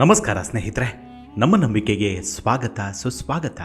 ನಮಸ್ಕಾರ ಸ್ನೇಹಿತರೆ, ನಮ್ಮ ನಂಬಿಕೆಗೆ ಸ್ವಾಗತ ಸುಸ್ವಾಗತ.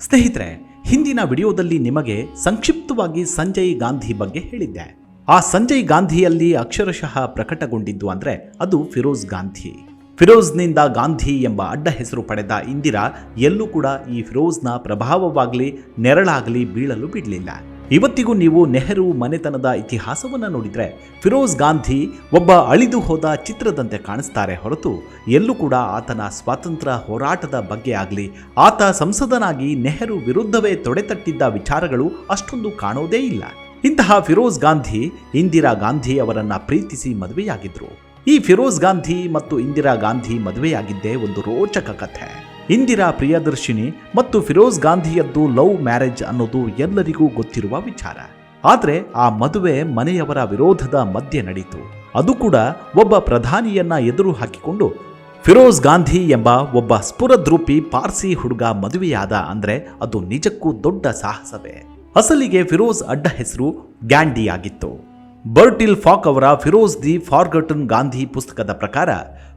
ಸ್ನೇಹಿತರೆ, ಹಿಂದಿನ ವಿಡಿಯೋದಲ್ಲಿ ನಿಮಗೆ ಸಂಕ್ಷಿಪ್ತವಾಗಿ ಸಂಜಯ್ ಗಾಂಧಿ ಬಗ್ಗೆ ಹೇಳಿದ್ದೆ. ಆ ಸಂಜಯ್ ಗಾಂಧಿಯಲ್ಲಿ ಅಕ್ಷರಶಃ ಪ್ರಕಟಗೊಂಡಿದ್ದು ಅಂದರೆ ಅದು ಫಿರೋಜ್ ಗಾಂಧಿ. ಫಿರೋಜ್ನಿಂದ ಗಾಂಧಿ ಎಂಬ ಅಡ್ಡ ಹೆಸರು ಪಡೆದ ಇಂದಿರಾ ಎಲ್ಲೂ ಕೂಡ ಈ ಫಿರೋಜ್ನ ಪ್ರಭಾವವಾಗಲಿ ನೆರಳಾಗಲಿ ಬೀಳಲು ಬಿಡಲಿಲ್ಲ. ಇವತ್ತಿಗೂ ನೀವು ನೆಹರು ಮನೆತನದ ಇತಿಹಾಸವನ್ನು ನೋಡಿದರೆ ಫಿರೋಜ್ ಗಾಂಧಿ ಒಬ್ಬ ಅಳಿದು ಹೋದ ಚಿತ್ರದಂತೆ ಕಾಣಿಸ್ತಾರೆ ಹೊರತು ಎಲ್ಲೂ ಕೂಡ ಆತನ ಸ್ವಾತಂತ್ರ್ಯ ಹೋರಾಟದ ಬಗ್ಗೆ ಆಗಲಿ ಆತ ಸಂಸದನಾಗಿ ನೆಹರು ವಿರುದ್ಧವೇ ತೊಡೆತಟ್ಟಿದ್ದ ವಿಚಾರಗಳು ಅಷ್ಟೊಂದು ಕಾಣೋದೇ ಇಲ್ಲ. ಇಂತಹ ಫಿರೋಜ್ ಗಾಂಧಿ ಇಂದಿರಾ ಗಾಂಧಿ ಅವರನ್ನ ಪ್ರೀತಿಸಿ ಮದುವೆಯಾಗಿದ್ರು. ಈ ಫಿರೋಜ್ ಗಾಂಧಿ ಮತ್ತು ಇಂದಿರಾ ಗಾಂಧಿ ಮದುವೆಯಾಗಿದ್ದೇ ಒಂದು ರೋಚಕ ಕಥೆ. ಇಂದಿರಾ ಪ್ರಿಯದರ್ಶಿನಿ ಮತ್ತು ಫಿರೋಜ್ ಗಾಂಧಿಯದ್ದು ಲವ್ ಮ್ಯಾರೇಜ್ ಅನ್ನೋದು ಎಲ್ಲರಿಗೂ ಗೊತ್ತಿರುವ ವಿಚಾರ. ಆದರೆ ಆ ಮದುವೆ ಮನೆಯವರ ವಿರೋಧದ ಮಧ್ಯೆ ನಡೀತು. ಅದು ಕೂಡ ಒಬ್ಬ ಪ್ರಧಾನಿಯನ್ನ ಎದುರು ಹಾಕಿಕೊಂಡು ಫಿರೋಜ್ ಗಾಂಧಿ ಎಂಬ ಒಬ್ಬ ಸ್ಫುರದ್ರೂಪಿ ಪಾರ್ಸಿ ಹುಡುಗ ಮದುವೆಯಾದ ಅಂದ್ರೆ ಅದು ನಿಜಕ್ಕೂ ದೊಡ್ಡ ಸಾಹಸವೇ. ಅಸಲಿಗೆ ಫಿರೋಜ್ ಅಡ್ಡ ಹೆಸರು ಗ್ಯಾಂಡಿ ಆಗಿತ್ತು. ಬರ್ಟಿಲ್ ಫಾಕ್ ಅವರ ಫಿರೋಜ್ ದಿ ಫಾರ್ಗಟನ್ ಗಾಂಧಿ ಪುಸ್ತಕದ ಪ್ರಕಾರ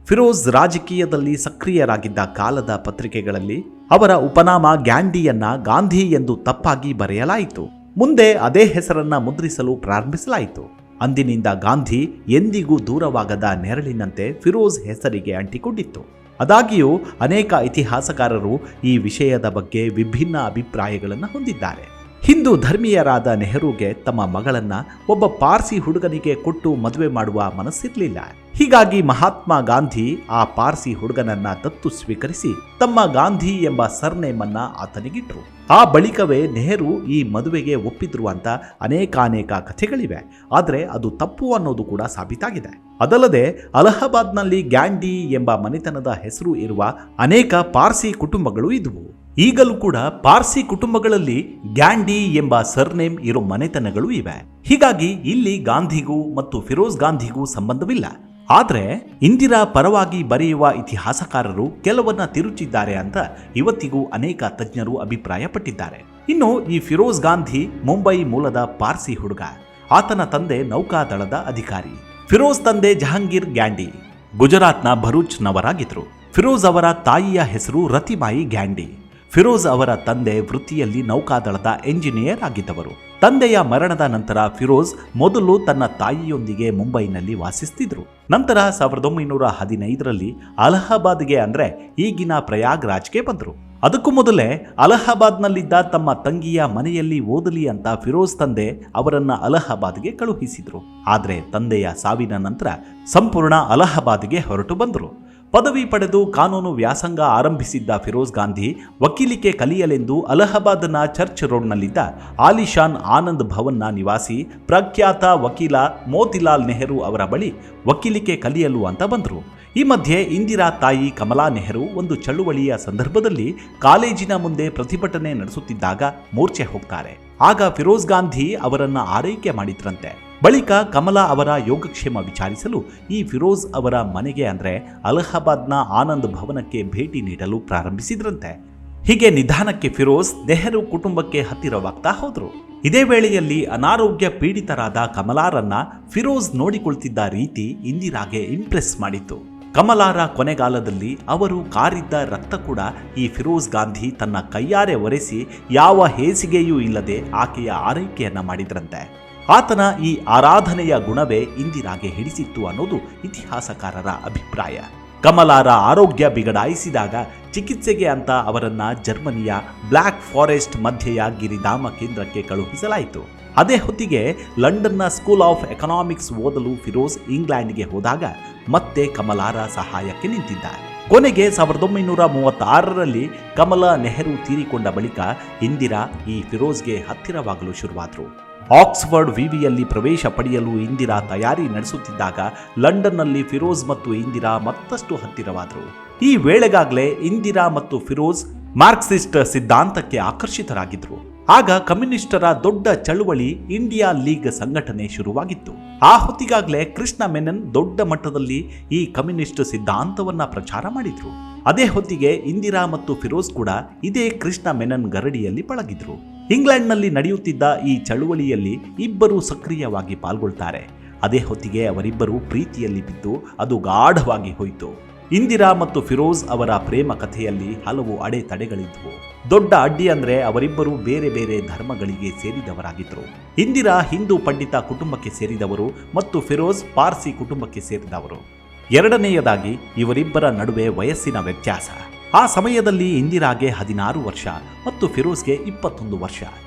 ಫಿರೋಜ್ ರಾಜಕೀಯದಲ್ಲಿ ಸಕ್ರಿಯರಾಗಿದ್ದ ಕಾಲದ ಪತ್ರಿಕೆಗಳಲ್ಲಿ ಅವರ ಉಪನಾಮ ಗ್ಯಾಂಡಿಯನ್ನ ಗಾಂಧಿ ಎಂದು ತಪ್ಪಾಗಿ ಬರೆಯಲಾಯಿತು. ಮುಂದೆ ಅದೇ ಹೆಸರನ್ನ ಮುದ್ರಿಸಲು ಪ್ರಾರಂಭಿಸಲಾಯಿತು. ಅಂದಿನಿಂದ ಗಾಂಧಿ ಎಂದಿಗೂ ದೂರವಾಗದ ನೆರಳಿನಂತೆ ಫಿರೋಜ್ ಹೆಸರಿಗೆ ಅಂಟಿಕೊಂಡಿತ್ತು. ಆದಾಗ್ಯೂ ಅನೇಕ ಇತಿಹಾಸಕಾರರು ಈ ವಿಷಯದ ಬಗ್ಗೆ ವಿಭಿನ್ನ ಅಭಿಪ್ರಾಯಗಳನ್ನು ಹೊಂದಿದ್ದಾರೆ. ಹಿಂದೂ ಧರ್ಮೀಯರಾದ ನೆಹರುಗೆ ತಮ್ಮ ಮಗಳನ್ನ ಒಬ್ಬ ಪಾರ್ಸಿ ಹುಡುಗನಿಗೆ ಕೊಟ್ಟು ಮದುವೆ ಮಾಡುವ ಮನಸ್ಸಿರಲಿಲ್ಲ. ಹೀಗಾಗಿ ಮಹಾತ್ಮ ಗಾಂಧಿ ಆ ಪಾರ್ಸಿ ಹುಡುಗನನ್ನ ದತ್ತು ಸ್ವೀಕರಿಸಿ ತಮ್ಮ ಗಾಂಧಿ ಎಂಬ ಸರ್ನೇಮನ್ನ ಆತನಿಗಿಟ್ರು. ಆ ಬಳಿಕವೇ ನೆಹರು ಈ ಮದುವೆಗೆ ಒಪ್ಪಿದ್ರು ಅಂತ ಅನೇಕಾನೇಕ ಕಥೆಗಳಿವೆ. ಆದರೆ ಅದು ತಪ್ಪು ಅನ್ನೋದು ಕೂಡ ಸಾಬೀತಾಗಿದೆ. ಅದಲ್ಲದೆ ಅಲಹಾಬಾದ್ನಲ್ಲಿ ಗ್ಯಾಂಡಿ ಎಂಬ ಮನೆತನದ ಹೆಸರು ಇರುವ ಅನೇಕ ಪಾರ್ಸಿ ಕುಟುಂಬಗಳು ಇದ್ವು. ಈಗಲೂ ಕೂಡ ಪಾರ್ಸಿ ಕುಟುಂಬಗಳಲ್ಲಿ ಗ್ಯಾಂಡಿ ಎಂಬ ಸರ್ನೇಮ್ ಇರೋ ಮನೆತನಗಳು ಇವೆ. ಹೀಗಾಗಿ ಇಲ್ಲಿ ಗಾಂಧಿಗೂ ಮತ್ತು ಫಿರೋಜ್ ಗಾಂಧಿಗೂ ಸಂಬಂಧವಿಲ್ಲ. ಆದರೆ ಇಂದಿರಾ ಪರವಾಗಿ ಬರೆಯುವ ಇತಿಹಾಸಕಾರರು ಕೆಲವನ್ನ ತಿರುಚಿದ್ದಾರೆ ಅಂತ ಇವತ್ತಿಗೂ ಅನೇಕ ತಜ್ಞರು ಅಭಿಪ್ರಾಯಪಟ್ಟಿದ್ದಾರೆ. ಇನ್ನು ಈ ಫಿರೋಜ್ ಗಾಂಧಿ ಮುಂಬೈ ಮೂಲದ ಪಾರ್ಸಿ ಹುಡುಗ. ಆತನ ತಂದೆ ನೌಕಾದಳದ ಅಧಿಕಾರಿ. ಫಿರೋಜ್ ತಂದೆ ಜಹಾಂಗೀರ್ ಗ್ಯಾಂಡಿ ಗುಜರಾತ್ನ ಭರೂಚ್ನವರಾಗಿದ್ರು. ಫಿರೋಜ್ ಅವರ ತಾಯಿಯ ಹೆಸರು ರತಿಬಾಯಿ ಗ್ಯಾಂಡಿ. ಫಿರೋಜ್ ಅವರ ತಂದೆ ವೃತ್ತಿಯಲ್ಲಿ ನೌಕಾದಳದ ಎಂಜಿನಿಯರ್ ಆಗಿದ್ದವರು. ತಂದೆಯ ಮರಣದ ನಂತರ ಫಿರೋಜ್ ಮೊದಲು ತನ್ನ ತಾಯಿಯೊಂದಿಗೆ ಮುಂಬೈನಲ್ಲಿ ವಾಸಿಸುತ್ತಿದ್ರು. ನಂತರ 1915ರಲ್ಲಿ ಅಲಹಾಬಾದ್ಗೆ ಅಂದ್ರೆ ಈಗಿನ ಪ್ರಯಾಗ್ರಾಜ್ಗೆ ಬಂದರು. ಅದಕ್ಕೂ ಮೊದಲೇ ಅಲಹಾಬಾದ್ನಲ್ಲಿದ್ದ ತಮ್ಮ ತಂಗಿಯ ಮನೆಯಲ್ಲಿ ಓದಲಿ ಅಂತ ಫಿರೋಜ್ ತಂದೆ ಅವರನ್ನ ಅಲಹಾಬಾದ್ಗೆ ಕಳುಹಿಸಿದ್ರು. ಆದರೆ ತಂದೆಯ ಸಾವಿನ ನಂತರ ಸಂಪೂರ್ಣ ಅಲಹಾಬಾದ್ಗೆ ಹೊರಟು ಬಂದರು. ಪದವಿ ಪಡೆದು ಕಾನೂನು ವ್ಯಾಸಂಗ ಆರಂಭಿಸಿದ್ದ ಫಿರೋಜ್ ಗಾಂಧಿ ವಕೀಲಿಕೆ ಕಲಿಯಲೆಂದು ಅಲಹಾಬಾದ್ನ ಚರ್ಚ್ ರೋಡ್ನಲ್ಲಿದ್ದ ಆಲಿಶಾನ್ ಆನಂದ್ ಭವನ್ನ ನಿವಾಸಿ ಪ್ರಖ್ಯಾತ ವಕೀಲ ಮೋತಿಲಾಲ್ ನೆಹರು ಅವರ ಬಳಿ ವಕೀಲಿಕೆ ಕಲಿಯಲು ಅಂತ ಬಂದರು. ಈ ಮಧ್ಯೆ ಇಂದಿರಾ ತಾಯಿ ಕಮಲಾ ನೆಹರು ಒಂದು ಚಳುವಳಿಯ ಸಂದರ್ಭದಲ್ಲಿ ಕಾಲೇಜಿನ ಮುಂದೆ ಪ್ರತಿಭಟನೆ ನಡೆಸುತ್ತಿದ್ದಾಗ ಮೂರ್ಛೆ ಹೋಗ್ತಾರೆ. ಆಗ ಫಿರೋಜ್ ಗಾಂಧಿ ಅವರನ್ನ ಆರೈಕೆ ಮಾಡಿದ್ರಂತೆ. ಬಳಿಕ ಕಮಲಾ ಅವರ ಯೋಗಕ್ಷೇಮ ವಿಚಾರಿಸಲು ಈ ಫಿರೋಜ್ ಅವರ ಮನೆಗೆ ಅಂದ್ರೆ ಅಲಹಾಬಾದ್ನ ಆನಂದ್ ಭವನಕ್ಕೆ ಭೇಟಿ ನೀಡಲು ಪ್ರಾರಂಭಿಸಿದ್ರಂತೆ. ಹೀಗೆ ನಿಧಾನಕ್ಕೆ ಫಿರೋಜ್ ನೆಹರು ಕುಟುಂಬಕ್ಕೆ ಹತ್ತಿರವಾಗ್ತಾ ಹೋದ್ರು. ಇದೇ ವೇಳೆಯಲ್ಲಿ ಅನಾರೋಗ್ಯ ಪೀಡಿತರಾದ ಕಮಲಾರನ್ನ ಫಿರೋಜ್ ನೋಡಿಕೊಳ್ತಿದ್ದ ರೀತಿ ಇಂದಿರಾಗೆ ಇಂಪ್ರೆಸ್ ಮಾಡಿತ್ತು. ಕಮಲಾರ ಕೊನೆಗಾಲದಲ್ಲಿ ಅವರು ಕಾರಿದ್ದ ರಕ್ತ ಕೂಡ ಈ ಫಿರೋಜ್ ಗಾಂಧಿ ತನ್ನ ಕೈಯಾರೆ ಒರೆಸಿ ಯಾವ ಹೇಸಿಗೆಯೂ ಇಲ್ಲದೆ ಆಕೆಯ ಆರೈಕೆಯನ್ನ ಮಾಡಿದ್ರಂತೆ. ಆತನ ಈ ಆರಾಧನೆಯ ಗುಣವೇ ಇಂದಿರಾಗೆ ಹಿಡಿಸಿತ್ತು ಅನ್ನೋದು ಇತಿಹಾಸಕಾರರ ಅಭಿಪ್ರಾಯ. ಕಮಲಾರ ಆರೋಗ್ಯ ಬಿಗಡಾಯಿಸಿದಾಗ ಚಿಕಿತ್ಸೆಗೆ ಅಂತ ಅವರನ್ನ ಜರ್ಮನಿಯ ಬ್ಲ್ಯಾಕ್ ಫಾರೆಸ್ಟ್ ಮಧ್ಯೆಯ ಗಿರಿಧಾಮ ಕೇಂದ್ರಕ್ಕೆ ಕಳುಹಿಸಲಾಯಿತು. ಅದೇ ಹೊತ್ತಿಗೆ ಲಂಡನ್ನ ಸ್ಕೂಲ್ ಆಫ್ ಎಕನಾಮಿಕ್ಸ್ ಓದಲು ಫಿರೋಜ್ ಇಂಗ್ಲೆಂಡ್ಗೆ ಹೋದಾಗ ಮತ್ತೆ ಕಮಲಾರ ಸಹಾಯಕ್ಕೆ ನಿಂತಿದ್ದ. ಕೊನೆಗೆ 1936ರಲ್ಲಿ ಕಮಲಾ ನೆಹರು ತೀರಿಕೊಂಡ ಬಳಿಕ ಇಂದಿರಾ ಈ ಫಿರೋಜ್ಗೆ ಹತ್ತಿರವಾಗಲು ಶುರುವಾದರು. ಆಕ್ಸ್ಫರ್ಡ್ ವಿವಿಯಲ್ಲಿ ಪ್ರವೇಶ ಪಡೆಯಲು ಇಂದಿರಾ ತಯಾರಿ ನಡೆಸುತ್ತಿದ್ದಾಗ ಲಂಡನ್ನಲ್ಲಿ ಫಿರೋಜ್ ಮತ್ತು ಇಂದಿರಾ ಮತ್ತಷ್ಟು ಹತ್ತಿರವಾದರು. ಈ ವೇಳೆಗಾಗಲೇ ಇಂದಿರಾ ಮತ್ತು ಫಿರೋಜ್ ಮಾರ್ಕ್ಸಿಸ್ಟ್ ಸಿದ್ಧಾಂತಕ್ಕೆ ಆಕರ್ಷಿತರಾಗಿದ್ರು. ಆಗ ಕಮ್ಯುನಿಸ್ಟರ ದೊಡ್ಡ ಚಳುವಳಿ ಇಂಡಿಯಾ ಲೀಗ್ ಸಂಘಟನೆ ಶುರುವಾಗಿತ್ತು. ಆ ಹೊತ್ತಿಗಾಗಲೇ ಕೃಷ್ಣ ಮೆನನ್ ದೊಡ್ಡ ಮಟ್ಟದಲ್ಲಿ ಈ ಕಮ್ಯುನಿಸ್ಟ್ ಸಿದ್ಧಾಂತವನ್ನ ಪ್ರಚಾರ ಮಾಡಿದ್ರು. ಅದೇ ಹೊತ್ತಿಗೆ ಇಂದಿರಾ ಮತ್ತು ಫಿರೋಜ್ ಕೂಡ ಇದೇ ಕೃಷ್ಣ ಮೆನನ್ ಗರಡಿಯಲ್ಲಿ ಪಳಗಿದ್ರು. ಇಂಗ್ಲೆಂಡ್ನಲ್ಲಿ ನಡೆಯುತ್ತಿದ್ದ ಈ ಚಳುವಳಿಯಲ್ಲಿ ಇಬ್ಬರು ಸಕ್ರಿಯವಾಗಿ ಪಾಲ್ಗೊಳ್ತಾರೆ. ಅದೇ ಹೊತ್ತಿಗೆ ಅವರಿಬ್ಬರು ಪ್ರೀತಿಯಲ್ಲಿ ಬಿದ್ದು ಅದು ಗಾಢವಾಗಿ ಹೋಯಿತು. ಇಂದಿರಾ ಮತ್ತು ಫಿರೋಜ್ ಅವರ ಪ್ರೇಮ ಕಥೆಯಲ್ಲಿ ಹಲವು ಅಡೆತಡೆಗಳಿದ್ವು. ದೊಡ್ಡ ಅಡ್ಡಿ ಅಂದ್ರೆ ಅವರಿಬ್ಬರು ಬೇರೆ ಬೇರೆ ಧರ್ಮಗಳಿಗೆ ಸೇರಿದವರಾಗಿದ್ದರು. ಇಂದಿರಾ ಹಿಂದೂ ಪಂಡಿತ ಕುಟುಂಬಕ್ಕೆ ಸೇರಿದವರು ಮತ್ತು ಫಿರೋಜ್ ಪಾರ್ಸಿ ಕುಟುಂಬಕ್ಕೆ ಸೇರಿದವರು. ಎರಡನೆಯದಾಗಿ ಇವರಿಬ್ಬರ ನಡುವೆ ವಯಸ್ಸಿನ ವ್ಯತ್ಯಾಸ. ಆ ಸಮಯದಲ್ಲಿ ಇಂದಿರಾಗೆ 16 ವರ್ಷ ಮತ್ತು ಫಿರೋಜ್ಗೆ 21 ವರ್ಷ.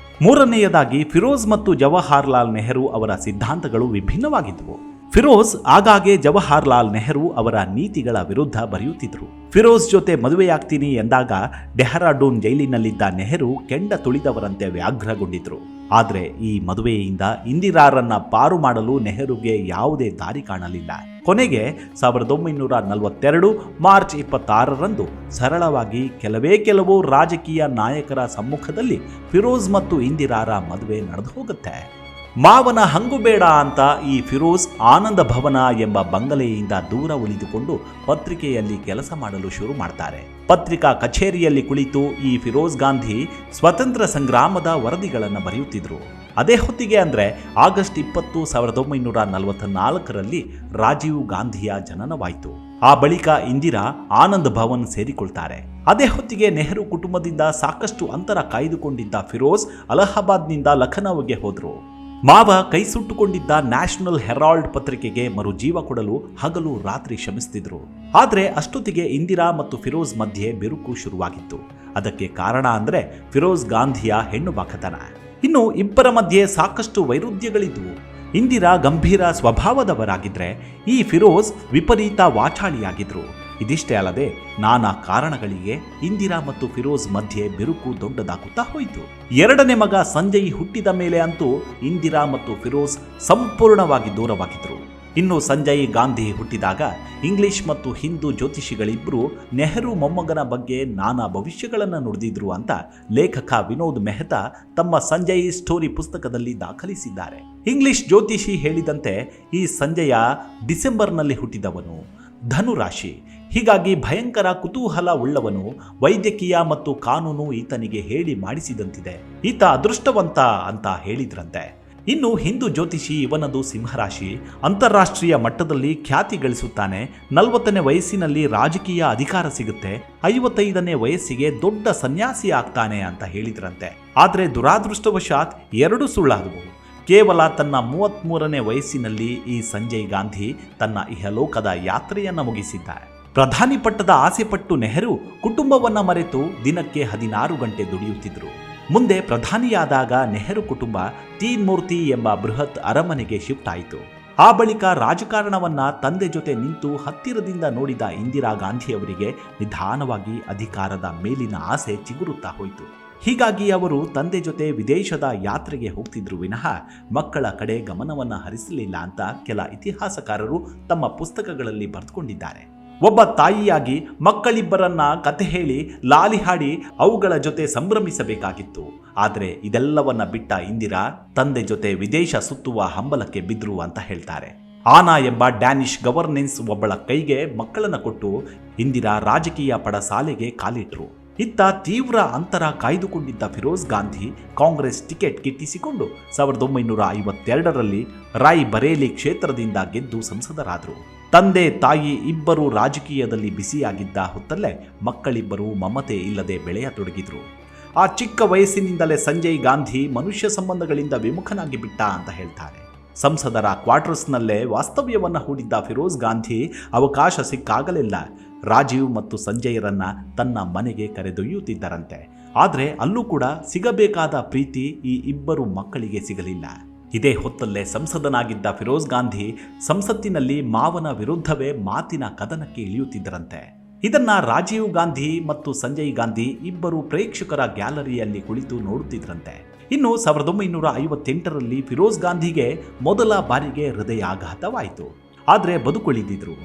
ಮೂರನೆಯದಾಗಿ ಫಿರೋಜ್ ಮತ್ತು ಜವಾಹರ್ಲಾಲ್ ನೆಹರು ಅವರ ಸಿದ್ಧಾಂತಗಳು ವಿಭಿನ್ನವಾಗಿದ್ದವು. ಫಿರೋಜ್ ಆಗಾಗ್ಗೆ ಜವಾಹರ್ಲಾಲ್ ನೆಹರು ಅವರ ನೀತಿಗಳ ವಿರುದ್ಧ ಬರೆಯುತ್ತಿದ್ದರು. ಫಿರೋಜ್ ಜೊತೆ ಮದುವೆಯಾಗ್ತೀನಿ ಎಂದಾಗ ಡೆಹ್ರಾಡೂನ್ ಜೈಲಿನಲ್ಲಿದ್ದ ನೆಹರು ಕೆಂಡ ತುಳಿದವರಂತೆ ವ್ಯಾಘ್ರಗೊಂಡಿದ್ರು. ಆದರೆ ಈ ಮದುವೆಯಿಂದ ಇಂದಿರಾರನ್ನ ಪಾರು ಮಾಡಲು ನೆಹರುಗೆ ಯಾವುದೇ ದಾರಿ ಕಾಣಲಿಲ್ಲ. ಕೊನೆಗೆ 1942 ಮಾರ್ಚ್ 26ರಂದು ಸರಳವಾಗಿ ಕೆಲವು ರಾಜಕೀಯ ನಾಯಕರ ಸಮ್ಮುಖದಲ್ಲಿ ಫಿರೋಜ್ ಮತ್ತು ಇಂದಿರಾರ ಮದುವೆ ನಡೆದು ಹೋಗುತ್ತೆ. ಮಾವನ ಹಂಗು ಬೇಡ ಅಂತ ಈ ಫಿರೋಜ್ ಆನಂದ ಭವನ ಎಂಬ ಬಂಗಲೆಯಿಂದ ದೂರ ಉಳಿದುಕೊಂಡು ಪತ್ರಿಕೆಯಲ್ಲಿ ಕೆಲಸ ಮಾಡಲು ಶುರು ಮಾಡ್ತಾರೆ. ಪತ್ರಿಕಾ ಕಚೇರಿಯಲ್ಲಿ ಕುಳಿತು ಈ ಫಿರೋಜ್ ಗಾಂಧಿ ಸ್ವತಂತ್ರ ಸಂಗ್ರಾಮದ ವರದಿಗಳನ್ನು ಬರೆಯುತ್ತಿದ್ರು. ಅದೇ ಹೊತ್ತಿಗೆ ಅಂದ್ರೆ ಆಗಸ್ಟ್ 20, 1944ರಲ್ಲಿ ರಾಜೀವ್ ಗಾಂಧಿಯ ಜನನವಾಯಿತು. ಆ ಬಳಿಕ ಇಂದಿರಾ ಆನಂದ್ ಭವನ್ ಸೇರಿಕೊಳ್ತಾರೆ. ಅದೇ ಹೊತ್ತಿಗೆ ನೆಹರು ಕುಟುಂಬದಿಂದ ಸಾಕಷ್ಟು ಅಂತರ ಕಾಯ್ದುಕೊಂಡಿದ್ದ ಫಿರೋಜ್ ಅಲಹಾಬಾದ್ನಿಂದ ಲಖನೌಗೆ ಹೋದ್ರು. ಮಾವ ಕೈ ಸುಟ್ಟುಕೊಂಡಿದ್ದ ನ್ಯಾಷನಲ್ ಹೆರಾಲ್ಡ್ ಪತ್ರಿಕೆಗೆ ಮರುಜೀವ ಕೊಡಲು ಹಗಲು ರಾತ್ರಿ ಶ್ರಮಿಸುತ್ತಿದ್ರು. ಆದರೆ ಅಷ್ಟೊತ್ತಿಗೆ ಇಂದಿರಾ ಮತ್ತು ಫಿರೋಜ್ ಮಧ್ಯೆ ಬಿರುಕು ಶುರುವಾಗಿತ್ತು. ಅದಕ್ಕೆ ಕಾರಣ ಅಂದ್ರೆ ಫಿರೋಜ್ ಗಾಂಧಿಯ ಹೆಣ್ಣು ಬಾಕತನ. ಇನ್ನು ಇಬ್ಬರ ಮಧ್ಯೆ ಸಾಕಷ್ಟು ವೈರುಧ್ಯಗಳಿದ್ವು. ಇಂದಿರಾ ಗಂಭೀರ ಸ್ವಭಾವದವರಾಗಿದ್ರೆ ಈ ಫಿರೋಜ್ ವಿಪರೀತ ವಾಚಾಳಿಯಾಗಿದ್ರು. ಇದಿಷ್ಟೇ ಅಲ್ಲದೆ ನಾನಾ ಕಾರಣಗಳಿಗೆ ಇಂದಿರಾ ಮತ್ತು ಫಿರೋಜ್ ಮಧ್ಯೆ ಬಿರುಕು ದೊಡ್ಡದಾಗುತ್ತಾ ಹೋಯಿತು. ಎರಡನೇ ಮಗ ಸಂಜಯ್ ಹುಟ್ಟಿದ ಮೇಲೆ ಅಂತೂ ಇಂದಿರಾ ಮತ್ತು ಫಿರೋಜ್ ಸಂಪೂರ್ಣವಾಗಿ ದೂರವಾಗಿದ್ದರು. ಇನ್ನು ಸಂಜಯ್ ಗಾಂಧಿ ಹುಟ್ಟಿದಾಗ ಇಂಗ್ಲಿಷ್ ಮತ್ತು ಹಿಂದೂ ಜ್ಯೋತಿಷಿಗಳಿಬ್ಬರು ನೆಹರು ಮೊಮ್ಮಗನ ಬಗ್ಗೆ ನಾನಾ ಭವಿಷ್ಯಗಳನ್ನು ನುಡಿದಿದ್ರು ಅಂತ ಲೇಖಕ ವಿನೋದ್ ಮೆಹ್ತಾ ತಮ್ಮ ಸಂಜಯ್ ಸ್ಟೋರಿ ಪುಸ್ತಕದಲ್ಲಿ ದಾಖಲಿಸಿದ್ದಾರೆ. ಇಂಗ್ಲಿಷ್ ಜ್ಯೋತಿಷಿ ಹೇಳಿದಂತೆ ಈ ಸಂಜಯ ಡಿಸೆಂಬರ್ನಲ್ಲಿ ಹುಟ್ಟಿದವನು, ಧನುರಾಶಿ. ಹೀಗಾಗಿ ಭಯಂಕರ ಕುತೂಹಲ ಉಳ್ಳವನು. ವೈದ್ಯಕೀಯ ಮತ್ತು ಕಾನೂನು ಈತನಿಗೆ ಹೇಳಿ ಮಾಡಿಸಿದಂತಿದೆ. ಈತ ಅದೃಷ್ಟವಂತ ಅಂತ ಹೇಳಿದ್ರಂತೆ. ಇನ್ನು ಹಿಂದೂ ಜ್ಯೋತಿಷಿ ಇವನದು ಸಿಂಹರಾಶಿ. ಅಂತಾರಾಷ್ಟ್ರೀಯ ಮಟ್ಟದಲ್ಲಿ ಖ್ಯಾತಿ ಗಳಿಸುತ್ತಾನೆ. 40ನೇ ವಯಸ್ಸಿನಲ್ಲಿ ರಾಜಕೀಯ ಅಧಿಕಾರ ಸಿಗುತ್ತೆ. 55ನೇ ವಯಸ್ಸಿಗೆ ದೊಡ್ಡ ಸನ್ಯಾಸಿ ಆಗ್ತಾನೆ ಅಂತ ಹೇಳಿದ್ರಂತೆ. ಆದರೆ ದುರಾದೃಷ್ಟವಶಾತ್ 2 ಸುಳ್ಳಾದವು. ಕೇವಲ ತನ್ನ 33ನೇ ವಯಸ್ಸಿನಲ್ಲಿ ಈ ಸಂಜಯ್ ಗಾಂಧಿ ತನ್ನ ಇಹಲೋಕದ ಯಾತ್ರೆಯನ್ನ ಮುಗಿಸಿದ್ದಾರೆ. ಪ್ರಧಾನಿ ಪಟ್ಟದ ಆಸೆಪಟ್ಟು ನೆಹರು ಕುಟುಂಬವನ್ನ ಮರೆತು ದಿನಕ್ಕೆ 16 ಗಂಟೆ ದುಡಿಯುತ್ತಿದ್ದರು. ಮುಂದೆ ಪ್ರಧಾನಿಯಾದಾಗ ನೆಹರು ಕುಟುಂಬ ತೀನ್ ಮೂರ್ತಿ ಎಂಬ ಬೃಹತ್ ಅರಮನೆಗೆ ಶಿಫ್ಟ್ ಆಯಿತು. ಆ ಬಳಿಕ ರಾಜಕಾರಣವನ್ನ ತಂದೆ ಜೊತೆ ನಿಂತು ಹತ್ತಿರದಿಂದ ನೋಡಿದ ಇಂದಿರಾ ಗಾಂಧಿಯವರಿಗೆ ನಿಧಾನವಾಗಿ ಅಧಿಕಾರದ ಮೇಲಿನ ಆಸೆ ಚಿಗುರುತ್ತಾ ಹೋಯಿತು. ಹೀಗಾಗಿ ಅವರು ತಂದೆ ಜೊತೆ ವಿದೇಶದ ಯಾತ್ರೆಗೆ ಹೋಗ್ತಿದ್ರು ವಿನಃ ಮಕ್ಕಳ ಕಡೆ ಗಮನವನ್ನು ಹರಿಸಲಿಲ್ಲ ಅಂತ ಕೆಲ ಇತಿಹಾಸಕಾರರು ತಮ್ಮ ಪುಸ್ತಕಗಳಲ್ಲಿ ಬರೆದುಕೊಂಡಿದ್ದಾರೆ. ಒಬ್ಬ ತಾಯಿಯಾಗಿ ಮಕ್ಕಳಿಬ್ಬರನ್ನ ಕತೆ ಹೇಳಿ ಲಾಲಿ ಹಾಡಿ ಅವುಗಳ ಜೊತೆ ಸಂಭ್ರಮಿಸಬೇಕಾಗಿತ್ತು. ಆದರೆ ಇದೆಲ್ಲವನ್ನ ಬಿಟ್ಟ ಇಂದಿರಾ ತಂದೆ ಜೊತೆ ವಿದೇಶ ಸುತ್ತುವ ಹಂಬಲಕ್ಕೆ ಬಿದ್ರು ಅಂತ ಹೇಳ್ತಾರೆ. ಆನಾ ಎಂಬ ಡ್ಯಾನಿಷ್ ಗವರ್ನೆನ್ಸ್ ಒಬ್ಬಳ ಕೈಗೆ ಮಕ್ಕಳನ್ನ ಕೊಟ್ಟು ಇಂದಿರಾ ರಾಜಕೀಯ ಪಡಸಾಲೆಗೆ ಕಾಲಿಟ್ರು. ಇತ್ತ ತೀವ್ರ ಅಂತರ ಕಾಯ್ದುಕೊಂಡಿದ್ದ ಫಿರೋಜ್ ಗಾಂಧಿ ಕಾಂಗ್ರೆಸ್ ಟಿಕೆಟ್ ಗಿಟ್ಟಿಸಿಕೊಂಡು 1952ರಲ್ಲಿ ರಾಯ್ ಬರೇಲಿ ಕ್ಷೇತ್ರದಿಂದ ಗೆದ್ದು ಸಂಸದರಾದರು. ತಂದೆ ತಾಯಿ ಇಬ್ಬರು ರಾಜಕೀಯದಲ್ಲಿ ಬಿಸಿಯಾಗಿದ್ದ ಹೊತ್ತಲ್ಲೇ ಮಕ್ಕಳಿಬ್ಬರು ಮಮತೆ ಇಲ್ಲದೆ ಬೆಳೆಯತೊಡಗಿದ್ರು. ಆ ಚಿಕ್ಕ ವಯಸ್ಸಿನಿಂದಲೇ ಸಂಜಯ್ ಗಾಂಧಿ ಮನುಷ್ಯ ಸಂಬಂಧಗಳಿಂದ ವಿಮುಖನಾಗಿ ಬಿಟ್ಟ ಅಂತ ಹೇಳ್ತಾರೆ. ಸಂಸದರ ಕ್ವಾರ್ಟರ್ಸ್ನಲ್ಲೇ ವಾಸ್ತವ್ಯವನ್ನ ಹೂಡಿದ್ದ ಫಿರೋಜ್ ಗಾಂಧಿ ಅವಕಾಶ ಸಿಕ್ಕಾಗಲಿಲ್ಲ ರಾಜೀವ್ ಮತ್ತು ಸಂಜಯರನ್ನ ತನ್ನ ಮನೆಗೆ ಕರೆದೊಯ್ಯುತ್ತಿದ್ದರಂತೆ. ಆದರೆ ಅಲ್ಲೂ ಕೂಡ ಸಿಗಬೇಕಾದ ಪ್ರೀತಿ ಈ ಇಬ್ಬರು ಮಕ್ಕಳಿಗೆ ಸಿಗಲಿಲ್ಲ. ಇದೇ ಹೊತ್ತಲ್ಲೇ ಸಂಸದನಾಗಿದ್ದ ಫಿರೋಜ್ ಗಾಂಧಿ ಸಂಸತ್ತಿನಲ್ಲಿ ಮಾವನ ವಿರುದ್ಧವೇ ಮಾತಿನ ಕದನಕ್ಕೆ ಇಳಿಯುತ್ತಿದ್ದರಂತೆ. ಇದನ್ನ ರಾಜೀವ್ ಗಾಂಧಿ ಮತ್ತು ಸಂಜಯ್ ಗಾಂಧಿ ಇಬ್ಬರು ಪ್ರೇಕ್ಷಕರ ಗ್ಯಾಲರಿಯಲ್ಲಿ ಕುಳಿತು ನೋಡುತ್ತಿದ್ರಂತೆ. ಇನ್ನು 1958ರಲ್ಲಿ ಫಿರೋಜ್ ಗಾಂಧಿಗೆ ಮೊದಲ ಬಾರಿಗೆ ಹೃದಯಾಘಾತವಾಯಿತು. ಆದರೆ ಬದುಕುಳಿದಿದ್ರು.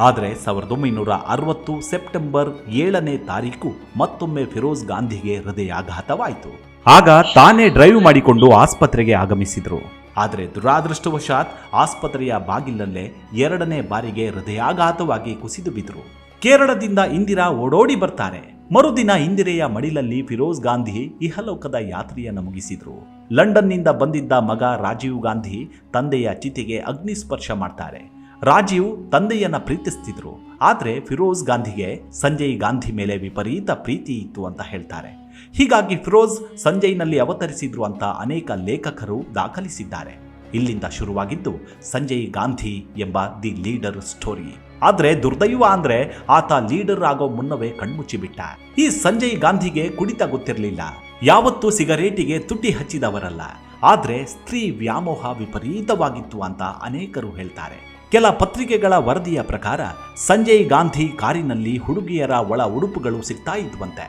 ಆದರೆ 1960 ಸೆಪ್ಟೆಂಬರ್ 7ನೇ ತಾರೀಕು ಮತ್ತೊಮ್ಮೆ ಫಿರೋಜ್ ಗಾಂಧಿಗೆ ಹೃದಯಾಘಾತವಾಯಿತು. ಆಗ ತಾನೇ ಡ್ರೈವ್ ಮಾಡಿಕೊಂಡು ಆಸ್ಪತ್ರೆಗೆ ಆಗಮಿಸಿದ್ರು. ಆದರೆ ದುರಾದೃಷ್ಟವಶಾತ್ ಆಸ್ಪತ್ರೆಯ ಬಾಗಿಲಲ್ಲೇ 2ನೇ ಬಾರಿಗೆ ಹೃದಯಾಘಾತವಾಗಿ ಕುಸಿದು ಬಿದ್ರು. ಕೇರಳದಿಂದ ಇಂದಿರಾ ಓಡೋಡಿ ಬರ್ತಾರೆ. ಮರುದಿನ ಇಂದಿರೆಯ ಮಡಿಲಲ್ಲಿ ಫಿರೋಜ್ ಗಾಂಧಿ ಇಹಲೋಕದ ಯಾತ್ರೆಯನ್ನು ಮುಗಿಸಿದ್ರು. ಲಂಡನ್ನಿಂದ ಬಂದಿದ್ದ ಮಗ ರಾಜೀವ್ ಗಾಂಧಿ ತಂದೆಯ ಚಿತೆಗೆ ಅಗ್ನಿಸ್ಪರ್ಶ ಮಾಡ್ತಾರೆ. ರಾಜೀವ್ ತಂದೆಯನ್ನ ಪ್ರೀತಿಸ್ತಿದ್ರು, ಆದರೆ ಫಿರೋಜ್ ಗಾಂಧಿಗೆ ಸಂಜಯ್ ಗಾಂಧಿ ಮೇಲೆ ವಿಪರೀತ ಪ್ರೀತಿ ಇತ್ತು ಅಂತ ಹೇಳ್ತಾರೆ. ಹೀಗಾಗಿ ಫಿರೋಜ್ ಸಂಜಯ್ನಲ್ಲಿ ಅವತರಿಸಿದ್ರು ಅಂತ ಅನೇಕ ಲೇಖಕರು ದಾಖಲಿಸಿದ್ದಾರೆ. ಇಲ್ಲಿಂದ ಶುರುವಾಗಿದ್ದು ಸಂಜಯ್ ಗಾಂಧಿ ಎಂಬ ದಿ ಲೀಡರ್ ಸ್ಟೋರಿ. ಆದ್ರೆ ದುರ್ದೈವ ಅಂದ್ರೆ ಆತ ಲೀಡರ್ ಆಗೋ ಮುನ್ನವೇ ಕಣ್ಮುಚ್ಚಿಬಿಟ್ಟ. ಈ ಸಂಜಯ್ ಗಾಂಧಿಗೆ ಕುಡಿತ ಗೊತ್ತಿರಲಿಲ್ಲ, ಯಾವತ್ತೂ ಸಿಗರೇಟಿಗೆ ತುಟಿ ಹಚ್ಚಿದವರಲ್ಲ. ಆದ್ರೆ ಸ್ತ್ರೀ ವ್ಯಾಮೋಹ ವಿಪರೀತವಾಗಿತ್ತು ಅಂತ ಅನೇಕರು ಹೇಳ್ತಾರೆ. ಕೆಲ ಪತ್ರಿಕೆಗಳ ವರದಿಯ ಪ್ರಕಾರ ಸಂಜಯ್ ಗಾಂಧಿ ಕಾರಿನಲ್ಲಿ ಹುಡುಗಿಯರ ಒಳ ಉಡುಪುಗಳು ಸಿಗ್ತಾ ಇದ್ವಂತೆ.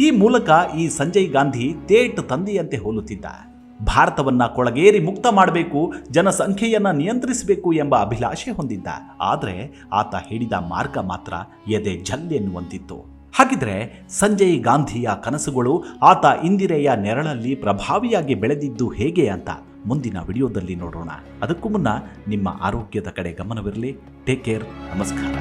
ಈ ಮೂಲಕ ಈ ಸಂಜಯ್ ಗಾಂಧಿ ತೇಟ್ ತಂದೆಯಂತೆ ಹೋಲುತ್ತಿದ್ದ. ಭಾರತವನ್ನ ಕೊಳಗೇರಿ ಮುಕ್ತ ಮಾಡಬೇಕು, ಜನಸಂಖ್ಯೆಯನ್ನ ನಿಯಂತ್ರಿಸಬೇಕು ಎಂಬ ಅಭಿಲಾಷೆ ಹೊಂದಿದ್ದ. ಆದರೆ ಆತ ಹಿಡಿದ ಮಾರ್ಗ ಮಾತ್ರ ಎದೆ ಜಲ್ಲೆನ್ನುವಂತಿತ್ತು. ಹಾಗಿದ್ರೆ ಸಂಜಯ್ ಗಾಂಧಿಯ ಕನಸುಗಳು ಆತ ಇಂದಿರೆಯ ನೆರಳಲ್ಲಿ ಪ್ರಭಾವಿಯಾಗಿ ಬೆಳೆದಿದ್ದು ಹೇಗೆ ಅಂತ ಮುಂದಿನ ವಿಡಿಯೋದಲ್ಲಿ ನೋಡೋಣ. ಅದಕ್ಕೂ ಮುನ್ನ ನಿಮ್ಮ ಆರೋಗ್ಯದ ಕಡೆ ಗಮನವಿರಲಿ. Take care. ನಮಸ್ಕಾರ.